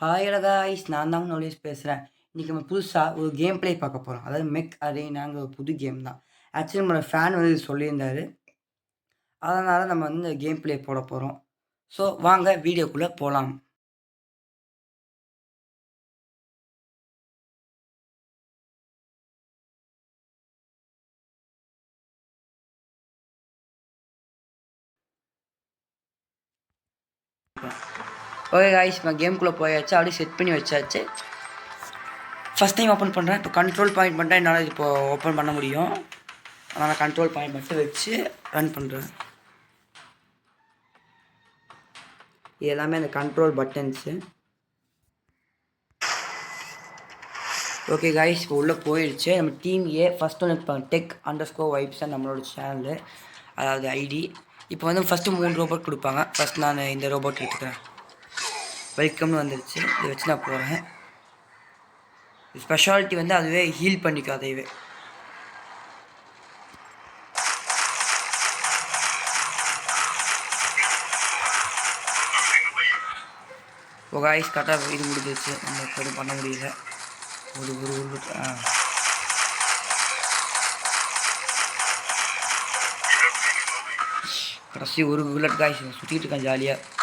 Hi guys, நான் தான் நோலிஸ் பேசுகிறேன். இன்றைக்கி நம்ம புதுசாக ஒரு கேம் ப்ளே பார்க்க போகிறோம். அதாவது மெக் அரேனாங்கிற ஒரு புது கேம் தான். ஆக்சுவலி நம்மளோட ஃபேன் வந்து இது சொல்லியிருந்தாரு. அதனால் நம்ம வந்து இந்த கேம் ப்ளே போட போகிறோம். ஸோ வாங்க வீடியோக்குள்ளே போகலாம். ஓகே காய்ஸ், நான் கேம்குள்ளே போயாச்சு. அப்படியே செட் பண்ணி வச்சாச்சு. ஃபஸ்ட் டைம் ஓப்பன் பண்ணுறேன். இப்போ கண்ட்ரோல் பாயிண்ட் மட்டும் என்னால் இப்போ ஓப்பன் பண்ண முடியும். அதனால் கண்ட்ரோல் பாயிண்ட் மட்டும் வச்சு ரன் பண்ணுறேன். இது எல்லாமே அந்த கண்ட்ரோல் பட்டன்ஸு. ஓகே காய்ஸ், இப்போ உள்ளே போயிடுச்சு. நம்ம டீம் ஏ ஃபஸ்ட் ஒன்று இப்போ tech_vibes தான் நம்மளோட சேனலு, அதாவது ஐடி. இப்போ வந்து ஃபஸ்ட்டு 3 ரோபோட் கொடுப்பாங்க. ஃபஸ்ட் நான் இந்த ரோபோட் எடுத்துக்கிறேன். வெல்கம்னு வந்துடுச்சு. இதை வச்சு நான் போகிறேன். ஸ்பெஷாலிட்டி வந்து அதுவே ஹீல் பண்ணிக்கும். அதையவே ஓ காய்ஸ், கரெக்டாக இது முடிஞ்சிச்சு. நம்ம எதுவும் பண்ண முடியல. ஒரு ஒரு ஒரு கடைசி ஒரு புல்லட் காய்ஸ் சுற்றிட்டு இருக்கேன் ஜாலியாக.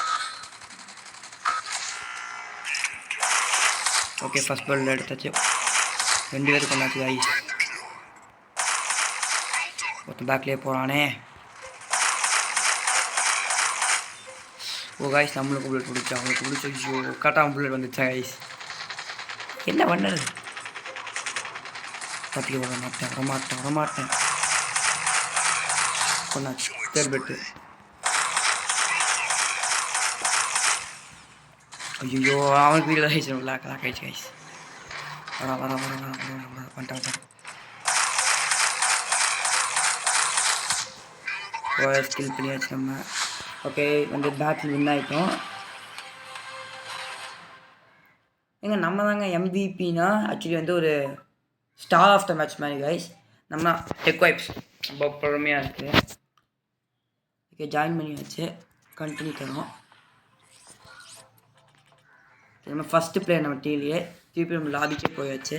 ஓகே, ஃபஸ்ட் பால் எடுத்தாச்சு. 2 பேருக்கு கொண்டாச்சு காய்ஸ். ஒருத்தன் பேக்லேயே போகிறானே. ஓ காய்ஸ், நம்மளுக்கு புல்லட் பிடிச்சா அவங்களுக்கு பிடிச்சி கரெக்டாக புல்லட் வந்துச்சா காய்ஸ். என்ன பண்ணுறது? தப்பி வரமாட்டேன் கொண்டாச்சு. Third bed. ஐயோ, அவனுக்கு வீடியோ ஆயிடுச்சு. லாக் ஆயிடுச்சு கைஸ். வர வந்துட்டேன். ஸ்கில் பண்ணியாச்சு நம்ம. ஓகே, வந்து பேட்டில் வின் ஆகிட்டோம். ஏங்க நம்ம தாங்க எம்விபினா ஆக்சுவலி வந்து ஒரு ஸ்டார் ஆஃப் த மேட்ச் மாதிரி கைஸ். நம்ம tech_vibes ரொம்ப பொறுமையாக இருக்குது. ஓகே, ஜாயின் பண்ணியாச்சு. கண்டினியூ தரோம். நம்ம ஃபஸ்ட்டு பிளேயர் நம்ம டீம்லேயே திருப்பி நம்ம லாபிக்கே போயாச்சு.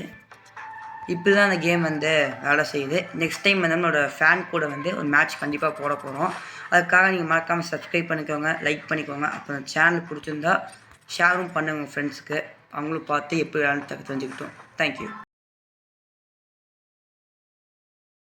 இப்படி தான் அந்த கேம் வந்து வேலை செய்யுது. நெக்ஸ்ட் டைம் வந்து நம்மளோட ஃபேன் கூட வந்து ஒரு மேட்ச் கண்டிப்பாக போட போகிறோம். அதுக்காக நீங்கள் மறக்காமல் சப்ஸ்கிரைப் பண்ணிக்கோங்க, லைக் பண்ணிக்கோங்க. அப்புறம் சேனல் பிடிச்சிருந்தா ஷேரும் பண்ணுங்கள் ஃப்ரெண்ட்ஸுக்கு. அவங்களும் பார்த்து எப்படி வேலை தெரிஞ்சுக்கிட்டோம். தேங்க்யூ.